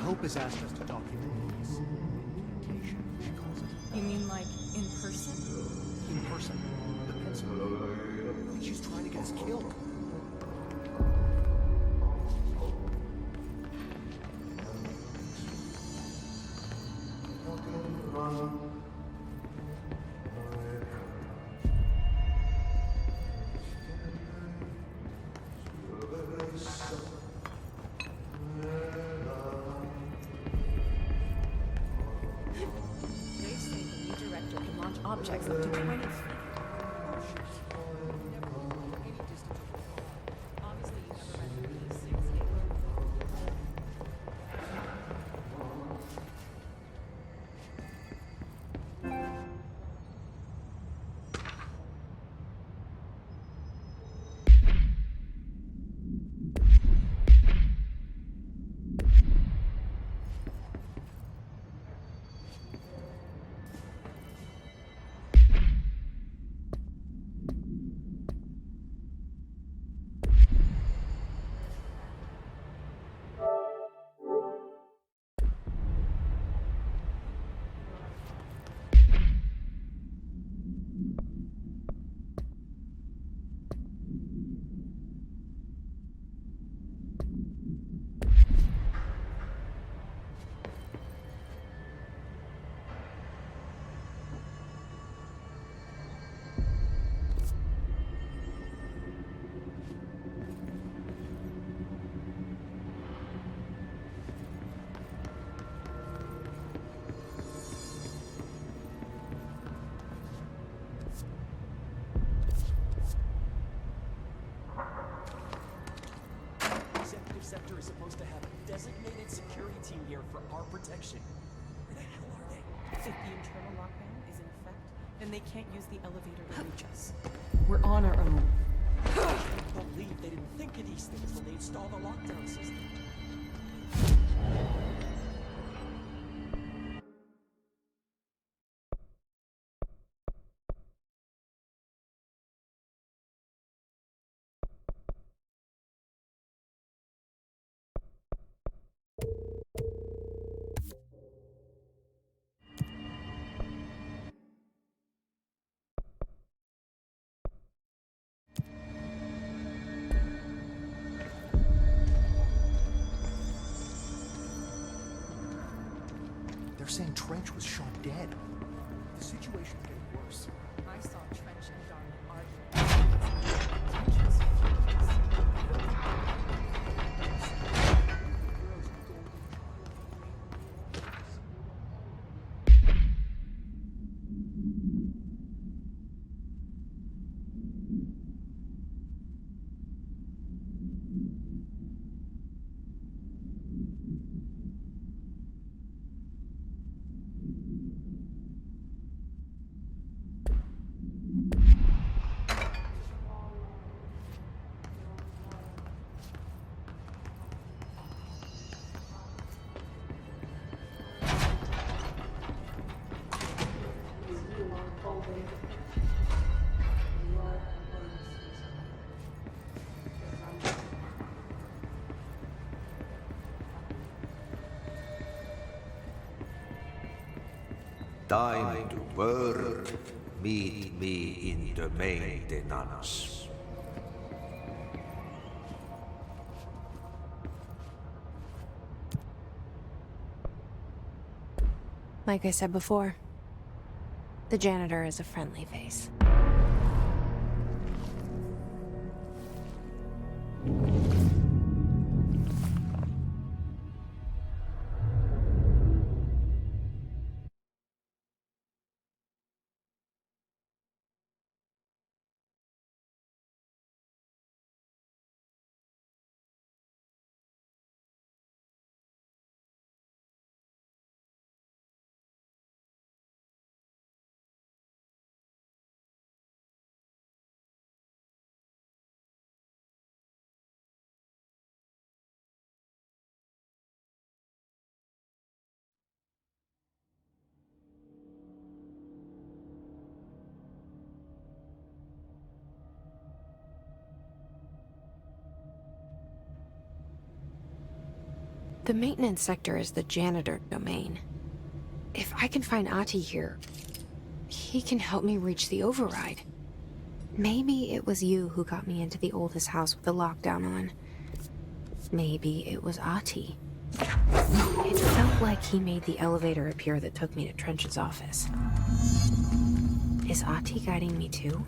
Hope has asked us to document his incantation, she calls it. You mean like in person? In person. The pencil. She's trying to get us killed. They say the new director can launch objects up to 20 feet. Obviously, you never read the P6 game. Executive Sector is supposed to have a designated security team here for our protection. Where the hell are they? If the internal lockdown is in effect, then they can't use the elevator to reach us. We're on our own. I can't believe they didn't think of these things when they installed the lockdown system. They're saying Trench was shot dead. The situation's getting worse. I saw Trench and Darwin arguing. Trench was furious. Time to work. Meet me in the maintenance. Like I said before, the janitor is a friendly face. The maintenance sector is the janitor domain. If I can find Ahti here, he can help me reach the override. Maybe it was you who got me into the oldest house with the lockdown on. Maybe it was Ahti. It felt like he made the elevator appear that took me to Trench's office. Is Ahti guiding me too?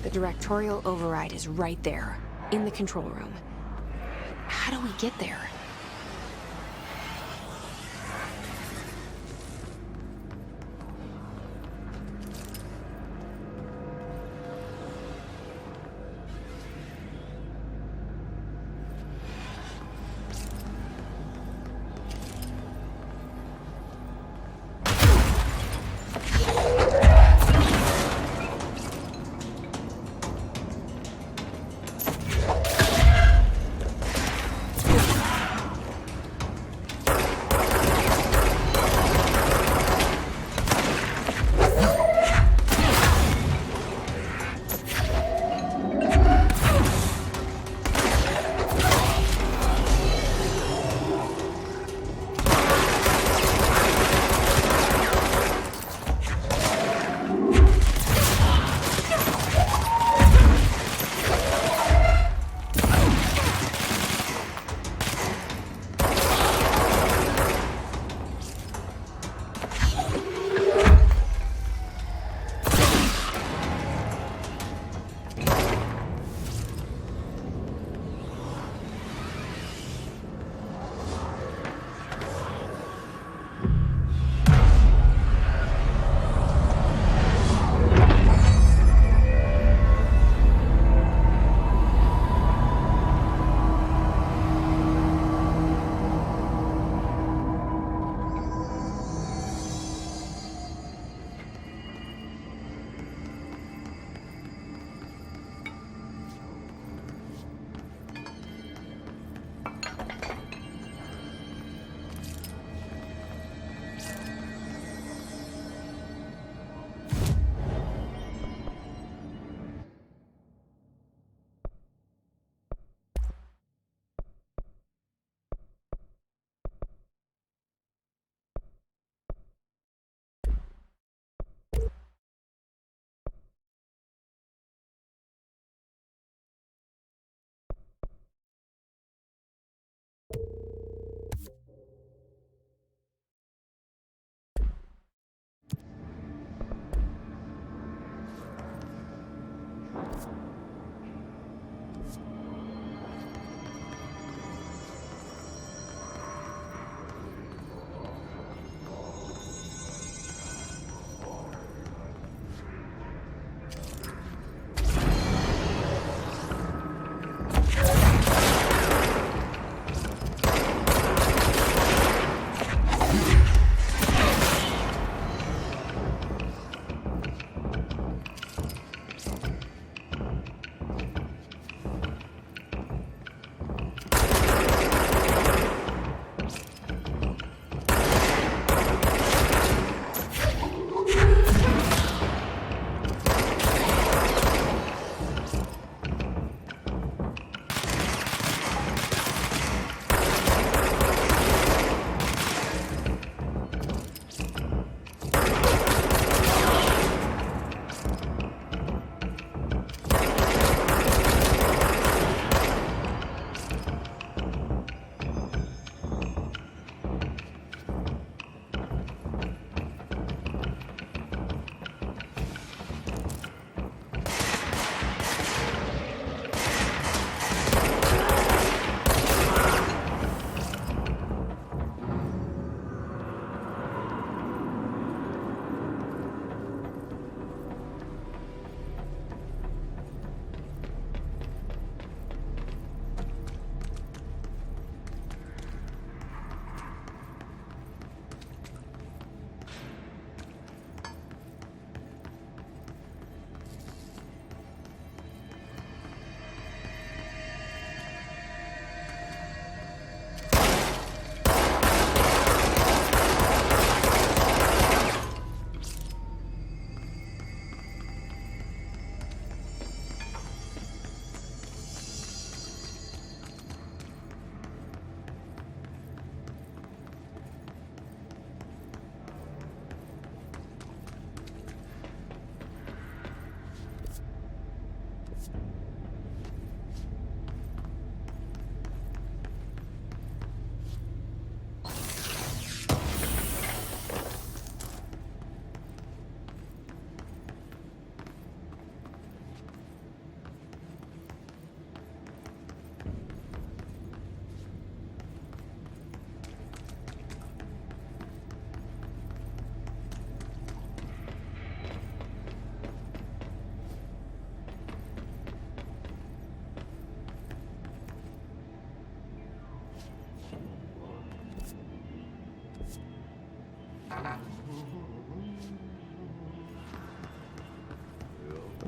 The Directorial override is right there, in the control room. How do we get there?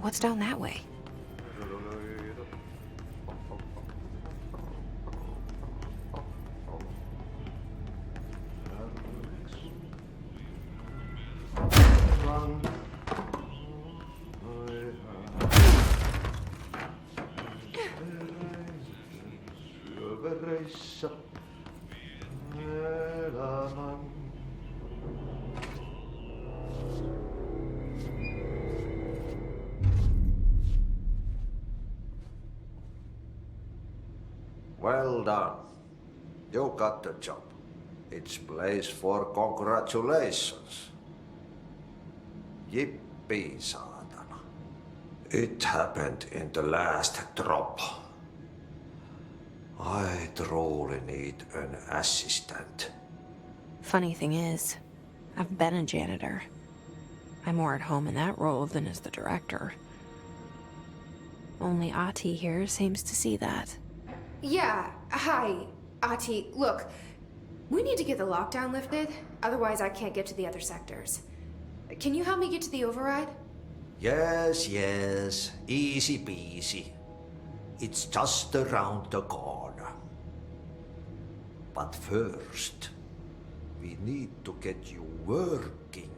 What's down that way? Well done. You got the job. It's place for congratulations. Yippee, saatana. It happened in the last drop. I truly need an assistant. Funny thing is, I've been a janitor. I'm more at home in that role than as the director. Only Ati here seems to see that. Yeah, hi, Ati. Look, we need to get the lockdown lifted, otherwise I can't get to the other sectors. Can you help me get to the override? Yes, yes. Easy peasy. It's just around the corner. But first, we need to get you working.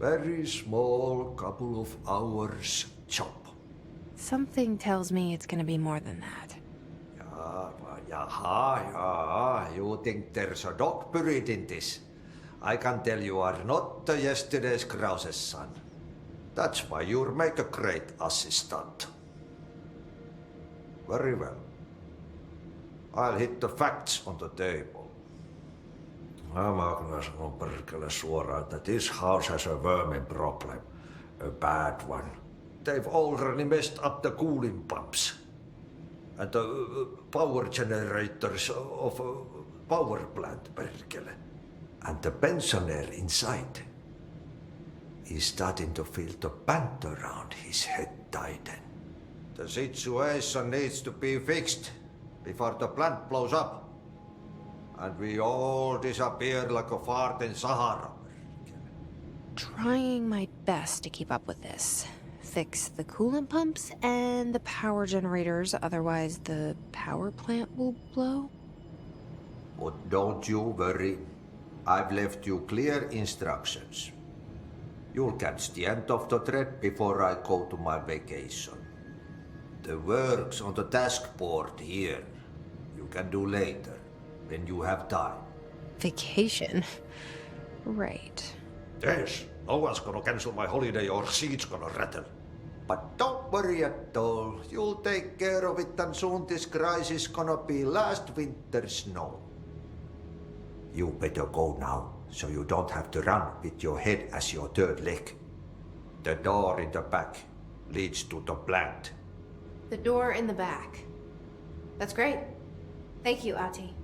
Very small, couple of hours job. Something tells me it's gonna be more than that. Yaha, you think there's a dog buried in this? I can tell you are not the yesterday's Krause's son. That's why you'll make a great assistant. Very well. I'll hit the facts on the table. Mä kyllä sanon perkele suoraan, että this house has a vermin problem. A bad one. They've already messed up the cooling pumps. And the power generators of a power plant, perkele. And the pensioner inside is starting to feel the band around his head tighten. The situation needs to be fixed before the plant blows up. And we all disappear like a fart in Sahara. Trying my best to keep up with this. Fix the coolant pumps and the power generators, otherwise the power plant will blow. But don't you worry. I've left you clear instructions. You'll catch the end of the thread before I go to my vacation. The work's on the task board here. You can do later, when you have time. Vacation? Right. Yes, no one's gonna cancel my holiday or seat's gonna rattle. But don't worry at all. You'll take care of it and soon this crisis gonna be last winter's snow. You better go now, so you don't have to run with your head as your third leg. The door in the back leads to the plant. The door in the back. That's great. Thank you, Ati.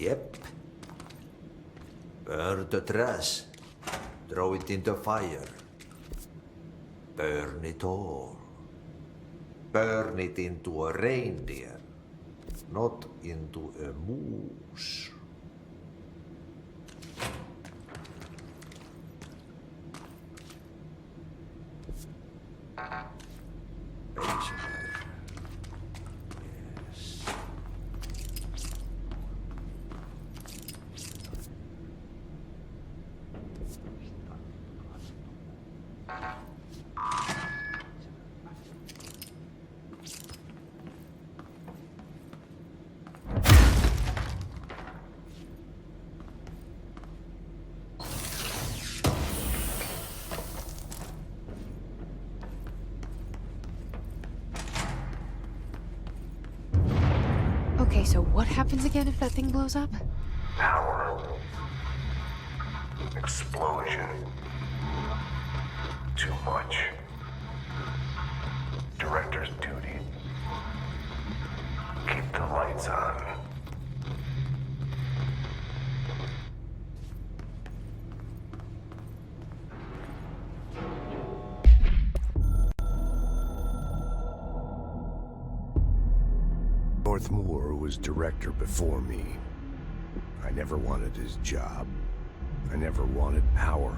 Yep. Burn the trash. Throw it in the fire. Burn it all. Burn it into a reindeer, not into a moose. Okay, so what happens again if that thing blows up? Power. Explosion. Too much. Director's duty. Keep the lights on. Northmore was director before me. I never wanted his job. I never wanted power.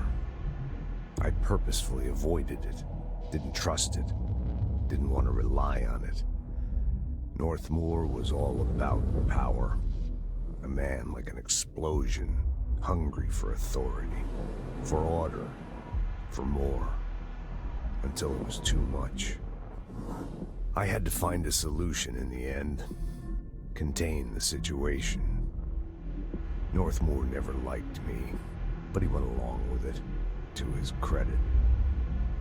I purposefully avoided it, didn't trust it, didn't want to rely on it. Northmoor was all about power. A man like an explosion, hungry for authority, for order, for more, until it was too much. I had to find a solution in the end, contain the situation. Northmoor never liked me, but he went along with it, to his credit.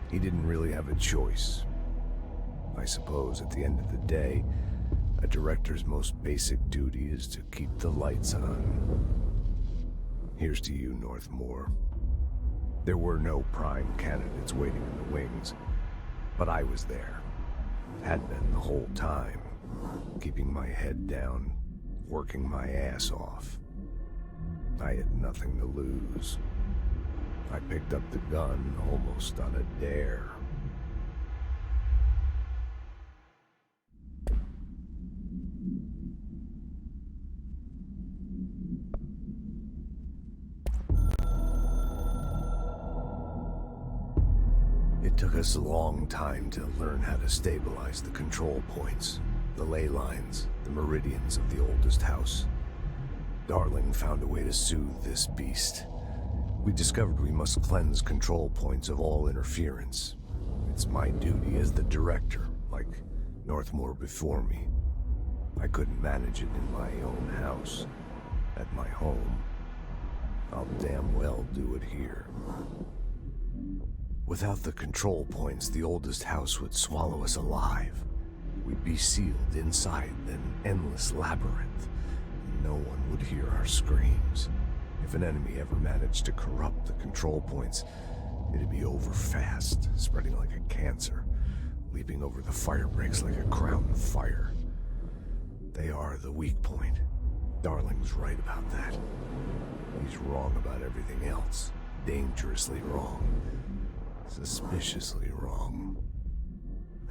He didn't really have a choice. I suppose at the end of the day, a director's most basic duty is to keep the lights on. Here's to you, Northmoor. There were no prime candidates waiting in the wings, but I was there. Had been the whole time, keeping my head down, working my ass off. I had nothing to lose. I picked up the gun almost on a dare. It took us a long time to learn how to stabilize the control points, the ley lines, the meridians of the oldest house. Darling found a way to soothe this beast. We discovered we must cleanse control points of all interference. It's my duty as the director, like Northmoor before me. I couldn't manage it in my own house, at my home. I'll damn well do it here. Without the control points, the oldest house would swallow us alive. We'd be sealed inside an endless labyrinth. No one would hear our screams. If an enemy ever managed to corrupt the control points, it'd be over fast, spreading like a cancer, leaping over the fire breaks like a crown of fire. They are the weak point. Darling's right about that. He's wrong about everything else. Dangerously wrong. Suspiciously wrong.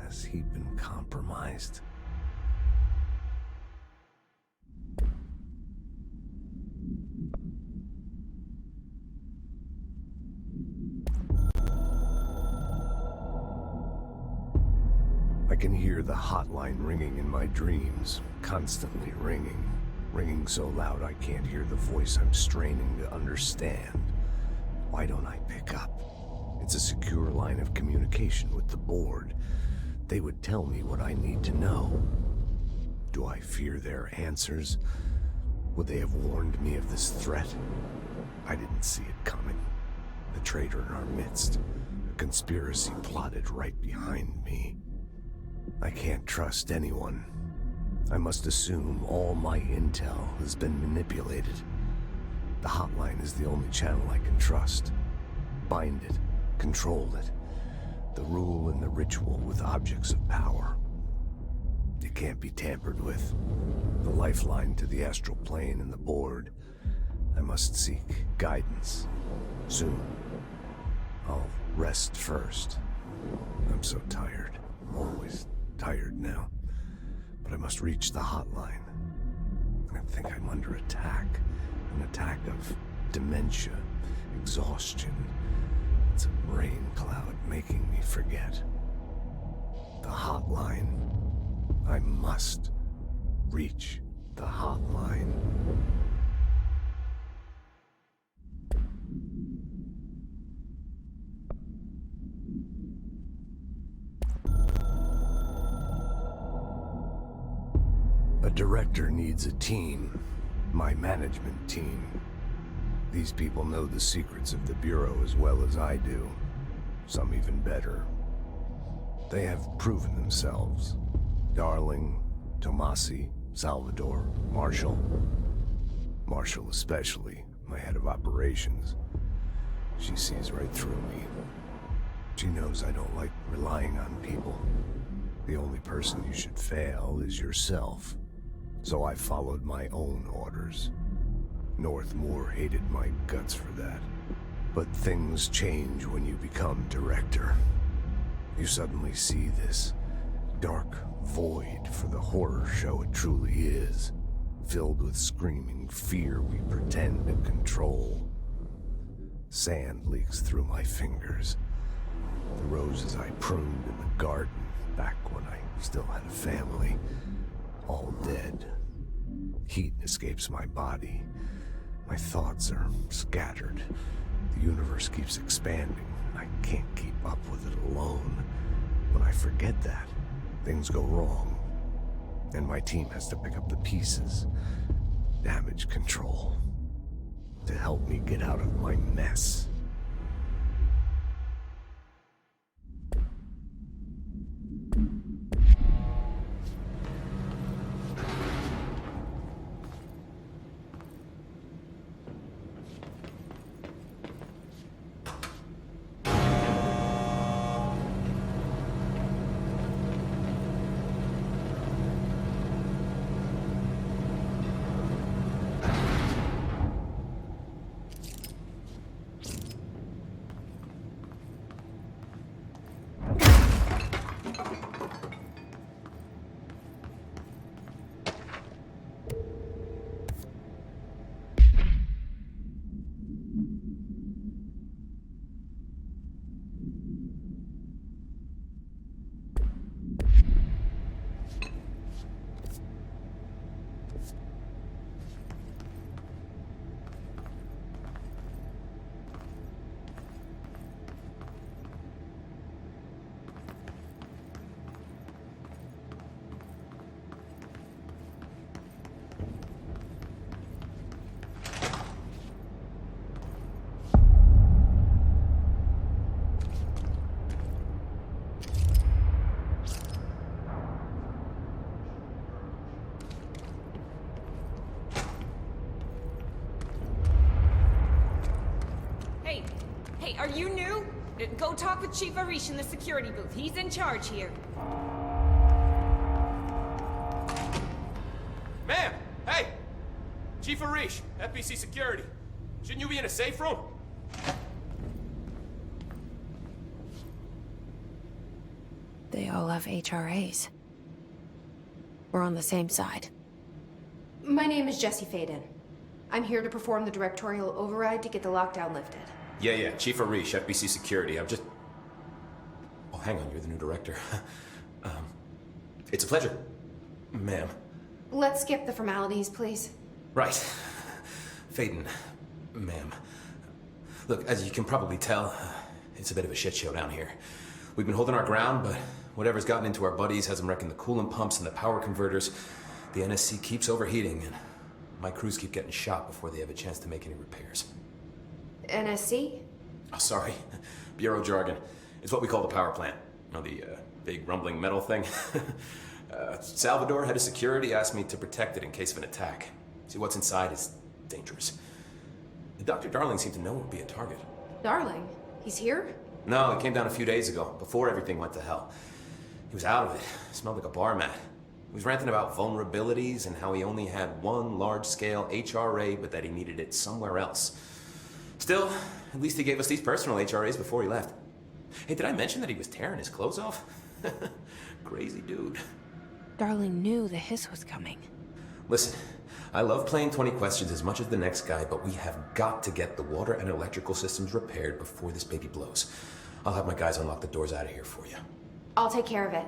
Has he been compromised? I can hear the hotline ringing in my dreams, constantly ringing. Ringing so loud I can't hear the voice I'm straining to understand. Why don't I pick up? It's a secure line of communication with the board. They would tell me what I need to know. Do I fear their answers? Would they have warned me of this threat? I didn't see it coming. The traitor in our midst. A conspiracy plotted right behind me. I can't trust anyone. I must assume all my intel has been manipulated. The hotline is the only channel I can trust. Bind it, control it. The rule and the ritual with objects of power. It can't be tampered with. The lifeline to the astral plane and the board. I must seek guidance. Soon. I'll rest first. I'm so tired. Always tired now. But I must reach the hotline. I think I'm under attack. An attack of dementia, exhaustion. It's a brain cloud making me forget. The hotline. I must reach the hotline. A director needs a team. My management team. These people know the secrets of the Bureau as well as I do. Some even better. They have proven themselves. Darling, Tomasi, Salvador, Marshall. Marshall especially, my head of operations. She sees right through me. She knows I don't like relying on people. The only person you should fail is yourself. So I followed my own orders. Northmoor hated my guts for that. But things change when you become director. You suddenly see this dark void for the horror show it truly is. filled with screaming fear we pretend to control. Sand leaks through my fingers. The roses I pruned in the garden back when I still had a family, all dead. Heat escapes my body. My thoughts are scattered. The universe keeps expanding. I can't keep up with it alone. When I forget that, things go wrong. And my team has to pick up the pieces. Damage control. To help me get out of my mess. Hey, are you new? Go talk with Chief Arish in the security booth. He's in charge here. Ma'am! Hey! Chief Arish, FBC Security. Shouldn't you be in a safe room? They all have HRAs. We're on the same side. My name is Jesse Faden. I'm here to perform the directorial override to get the lockdown lifted. Yeah, Chief Arish, FBC Security. I'm just... Oh, hang on, you're the new director. It's a pleasure, ma'am. Let's skip the formalities, please. Right. Faden, ma'am. Look, as you can probably tell, it's a bit of a shit show down here. We've been holding our ground, but whatever's gotten into our buddies has them wrecking the coolant pumps and the power converters. The NSC keeps overheating, and my crews keep getting shot before they have a chance to make any repairs. NSC? Oh, sorry. Bureau jargon. It's what we call the power plant. You know, the big rumbling metal thing? Salvador, head of security, asked me to protect it in case of an attack. See, what's inside is dangerous. Dr. Darling seemed to know it would be a target. Darling? He's here? No, he came down a few days ago, before everything went to hell. He was out of it. Smelled like a bar mat. He was ranting about vulnerabilities and how he only had one large-scale HRA, but that he needed it somewhere else. Still, at least he gave us these personal HRAs before he left. Hey, did I mention that he was tearing his clothes off? Crazy dude. Darling knew the hiss was coming. Listen, I love playing 20 questions as much as the next guy, but we have got to get the water and electrical systems repaired before this baby blows. I'll have my guys unlock the doors out of here for you. I'll take care of it.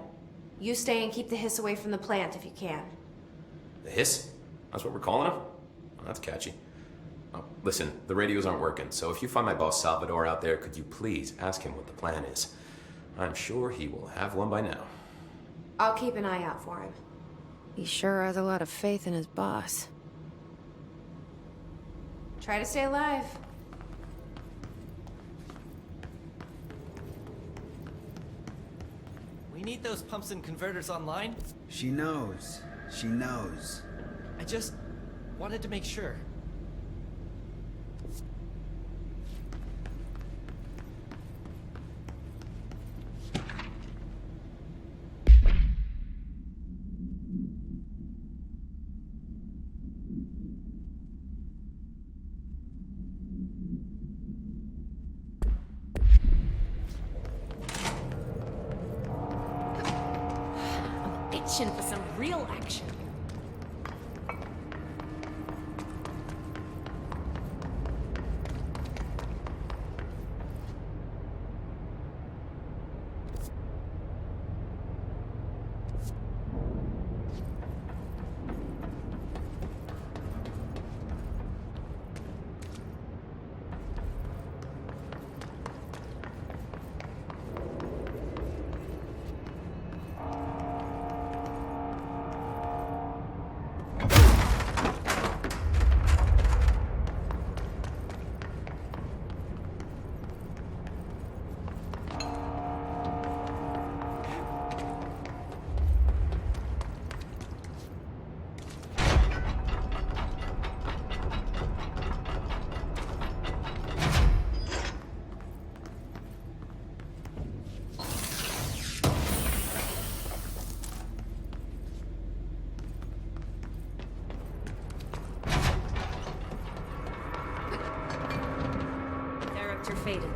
You stay and keep the hiss away from the plant if you can. The hiss? That's what we're calling him? Oh, that's catchy. Oh, listen, the radios aren't working, so if you find my boss Salvador out there, could you please ask him what the plan is? I'm sure he will have one by now. I'll keep an eye out for him. He sure has a lot of faith in his boss. Try to stay alive. We need those pumps and converters online. She knows. She knows. I just wanted to make sure. Itching for some real action. Director faded.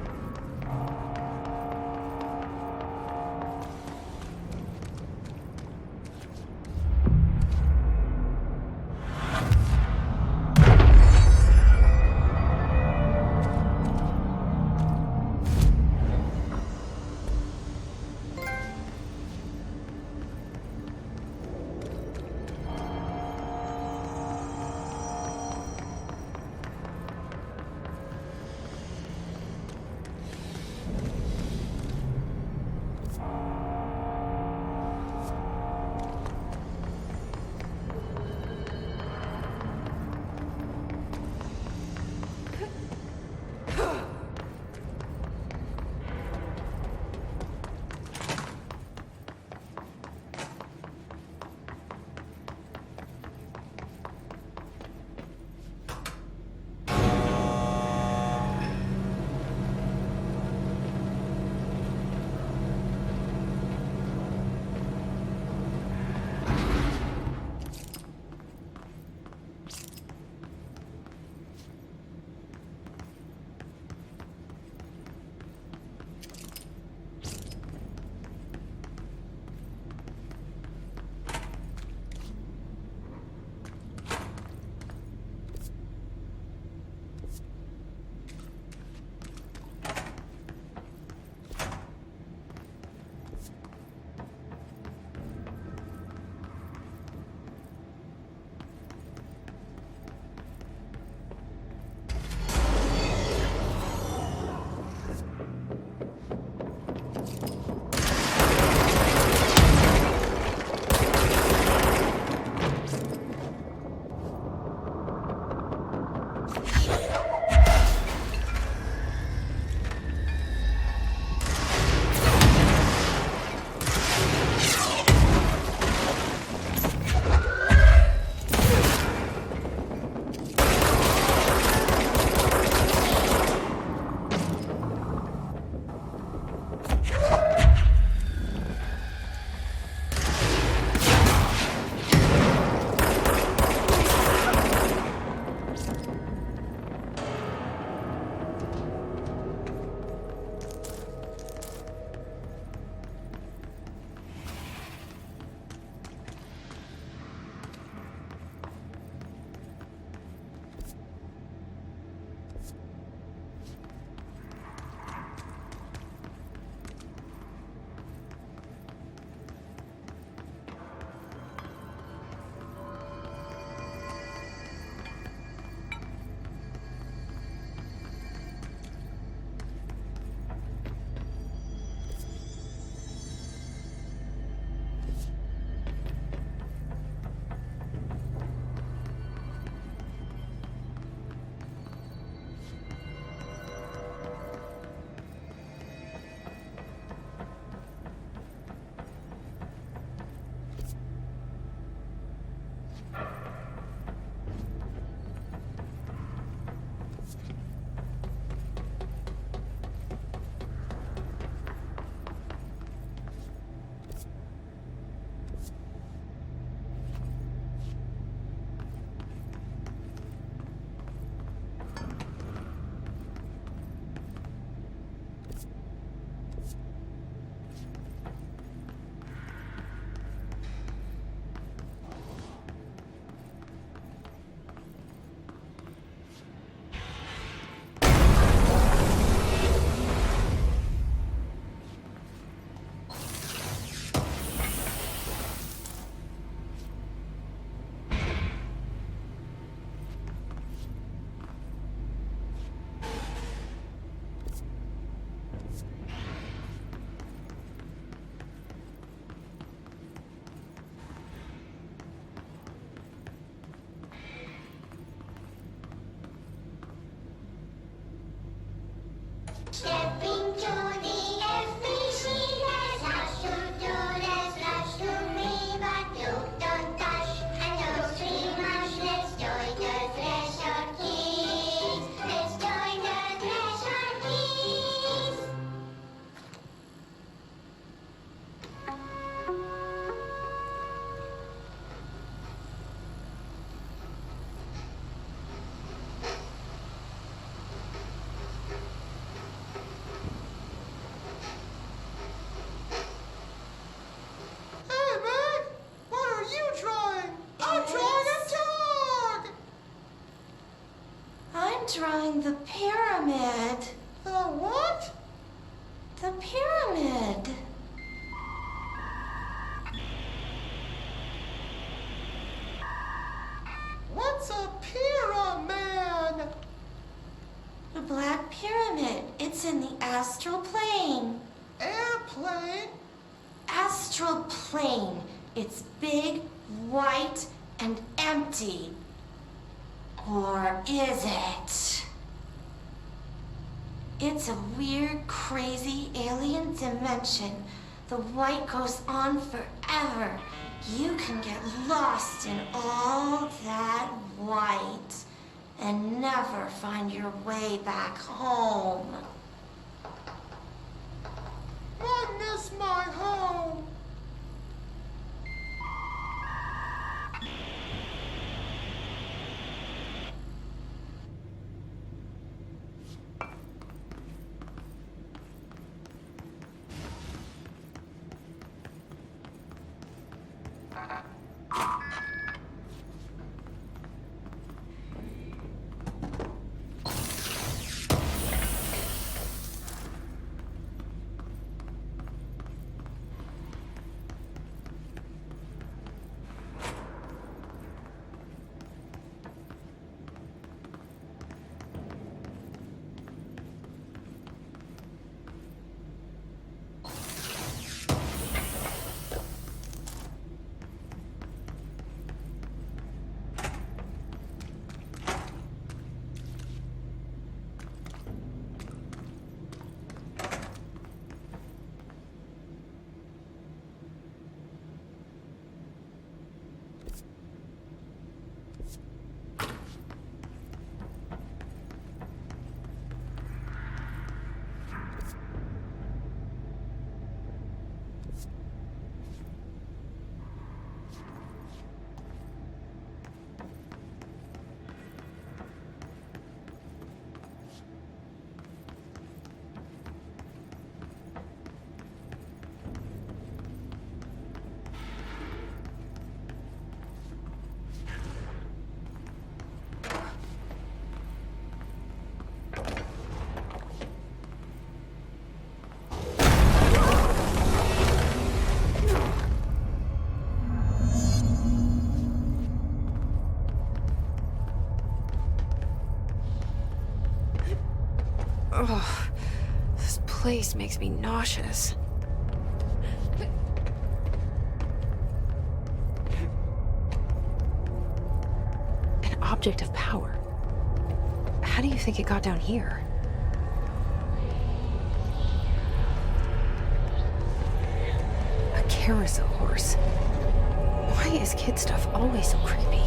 Stepping to the FBC, let's rush to do, let's rush to me, but you don't touch, and don't scream much, let's join the Treasure Keys, let's join the Treasure Keys. in the astral plane. Airplane? Astral plane. It's big, white, and empty. Or is it? It's a weird, crazy alien dimension. The white goes on forever. You can get lost in all that white and never find your way back home. I miss my home. Oh, this place makes me nauseous. An object of power. How do you think it got down here? A carousel horse. Why is kid stuff always so creepy?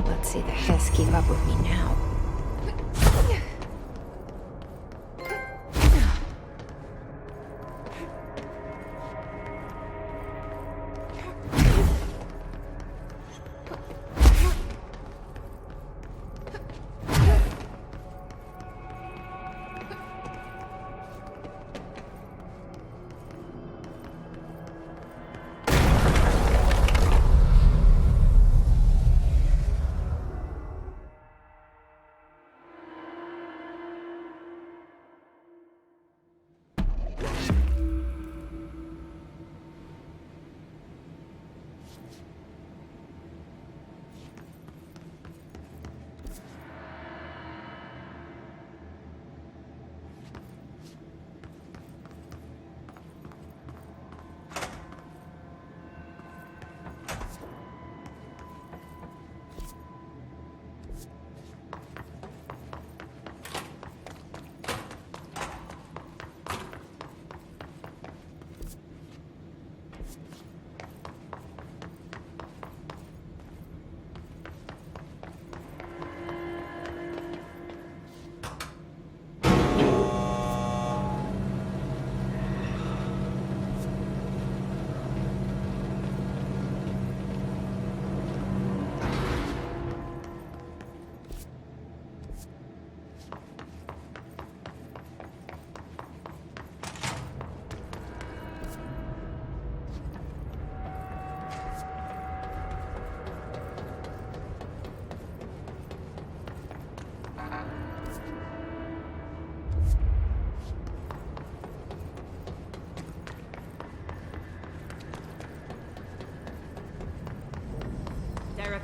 Let's see the Hess keep up with me now.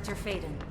Dr. Faden.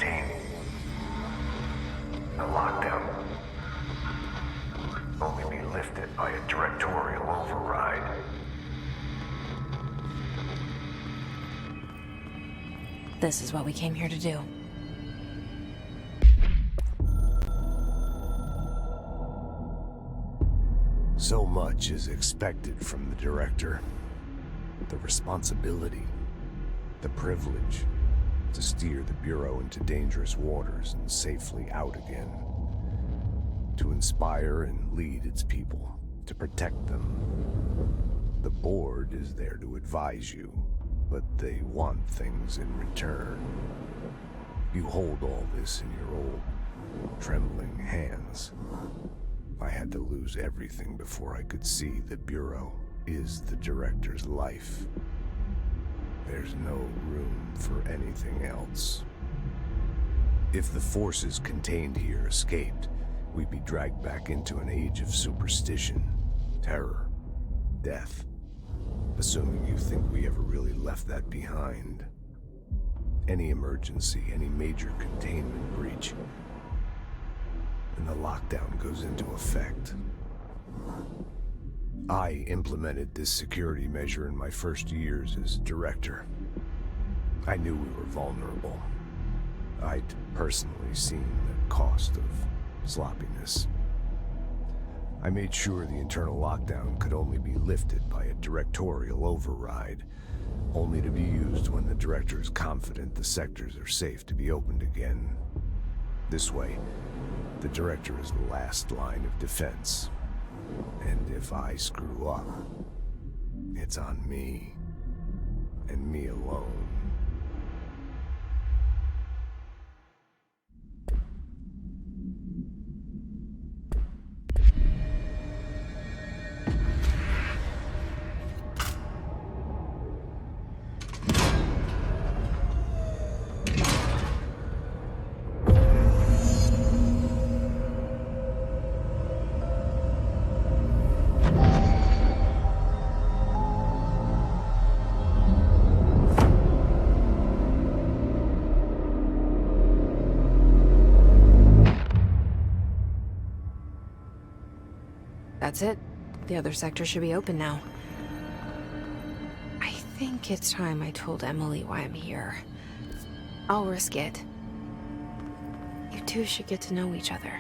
contain the lockdown. Only be lifted by a directorial override. This is what we came here to do. So much is expected from the director. The responsibility, the privilege to steer the Bureau into dangerous waters and safely out again. To inspire and lead its people, to protect them. The board is there to advise you, but they want things in return. You hold all this in your old, trembling hands. I had to lose everything before I could see the Bureau is the director's life. There's no room for anything else. If the forces contained here escaped, we'd be dragged back into an age of superstition, terror, death. Assuming you think we ever really left that behind. Any emergency, any major containment breach, and the lockdown goes into effect. I implemented this security measure in my first years as director. I knew we were vulnerable. I'd personally seen the cost of sloppiness. I made sure the internal lockdown could only be lifted by a directorial override, only to be used when the director is confident the sectors are safe to be opened again. This way, the director is the last line of defense. And if I screw up, it's on me, and me alone. That's it. The other sector should be open now. I think it's time I told Emily why I'm here. I'll risk it. You two should get to know each other.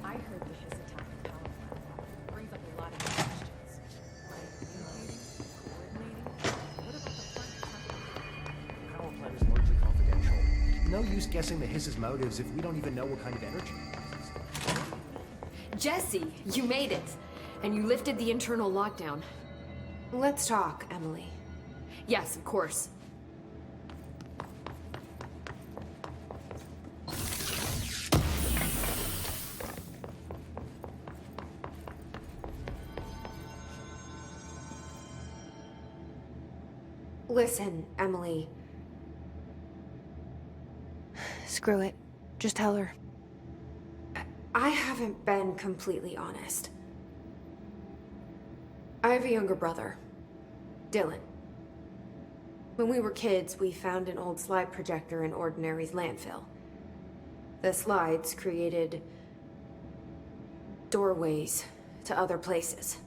I heard the Hiss attack the power plant. Brings up a lot of questions. Like communicating, coordinating. What about the plant itself? Power plant is largely confidential. No use guessing the Hiss's motives if we don't even know what kind of energy it uses. Jesse, you made it. And you lifted the internal lockdown. Let's talk, Emily. Yes, of course. Listen, Emily. Screw it. Just tell her. I haven't been completely honest. I have a younger brother, Dylan. When we were kids, we found an old slide projector in Ordinary's landfill. The slides created doorways to other places.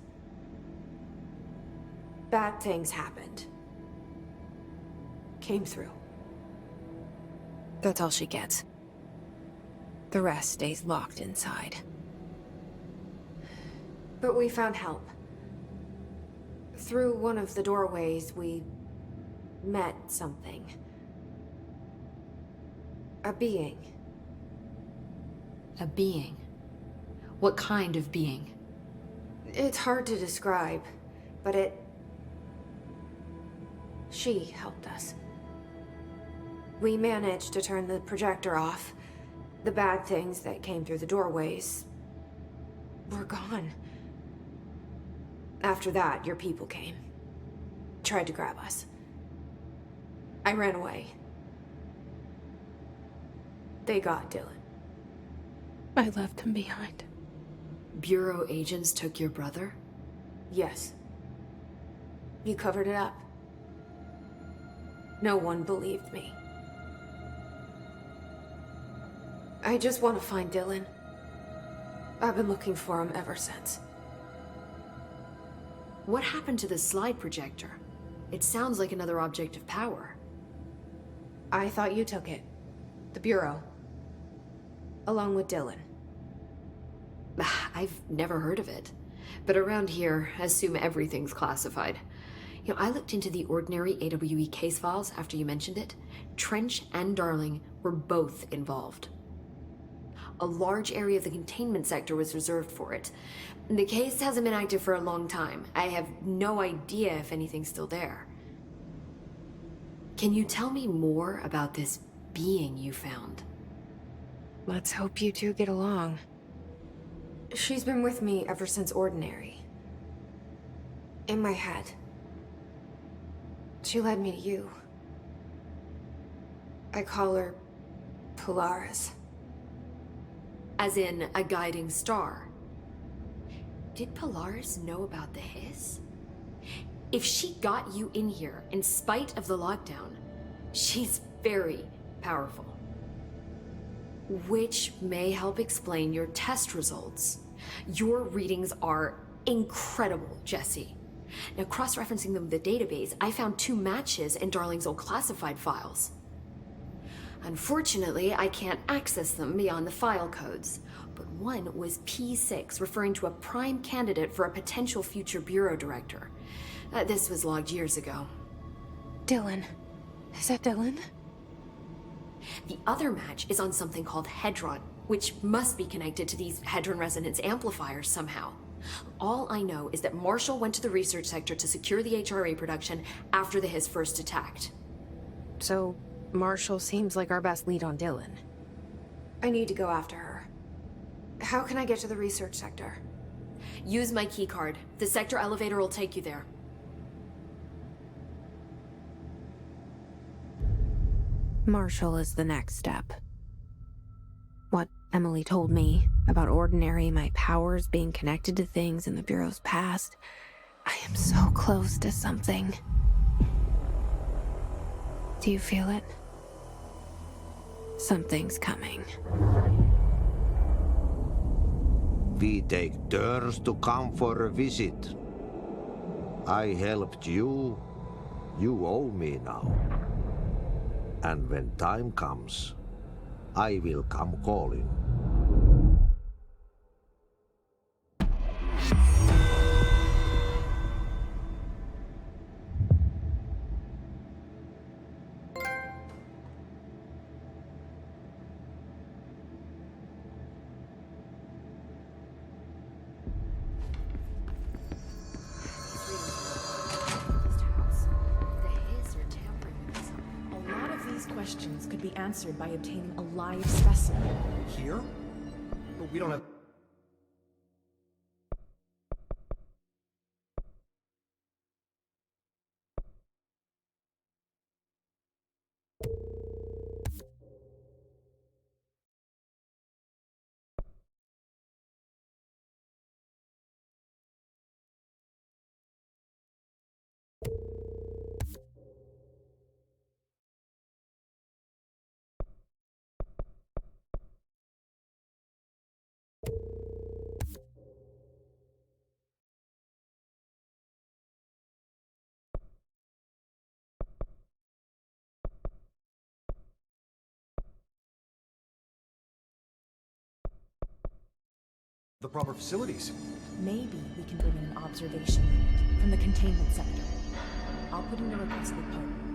Bad things happened. Came through. That's all she gets. The rest stays locked inside. But we found help. Through one of the doorways, we met something. A being. A being? What kind of being? It's hard to describe, but she helped us. We managed to turn the projector off. The bad things that came through the doorways were gone. After that, your people came. Tried to grab us. I ran away. They got Dylan. I left him behind. Bureau agents took your brother? Yes. You covered it up. No one believed me. I just want to find Dylan. I've been looking for him ever since. What happened to the slide projector? It sounds like another object of power. I thought you took it. The Bureau. Along with Dylan. I've never heard of it. But around here, I assume everything's classified. You know, I looked into the Ordinary AWE case files after you mentioned it. Trench and Darling were both involved. A large area of the containment sector was reserved for it. The case hasn't been active for a long time. I have no idea if anything's still there. Can you tell me more about this being you found? Let's hope you two get along. She's been with me ever since Ordinary. In my head. She led me to you. I call her Polaris. As in a guiding star. Did Polaris know about the Hiss? If she got you in here in spite of the lockdown, she's very powerful. Which may help explain your test results. Your readings are incredible, Jesse. Now, cross-referencing them with the database, I found 2 matches in Darling's old classified files. Unfortunately, I can't access them beyond the file codes, but one was P6, referring to a prime candidate for a potential future bureau director. This was logged years ago. Dylan. Is that Dylan? The other match is on something called Hedron, which must be connected to these Hedron resonance amplifiers somehow. All I know is that Marshall went to the research sector to secure the HRA production after the Hiss first attacked. So, Marshall seems like our best lead on Dylan. I need to go after her. How can I get to the research sector? Use my keycard. The sector elevator will take you there. Marshall is the next step. What Emily told me about Ordinary, my powers being connected to things in the Bureau's past. I am so close to something. Do you feel it? Something's coming. We take turns to come for a visit. I helped you. You owe me now. And when time comes, I will come calling. A lot of these questions could be answered by obtaining a live specimen. Here? But we don't have... the proper facilities. Maybe we can bring in an observation unit from the containment sector. I'll put in a request with Poe.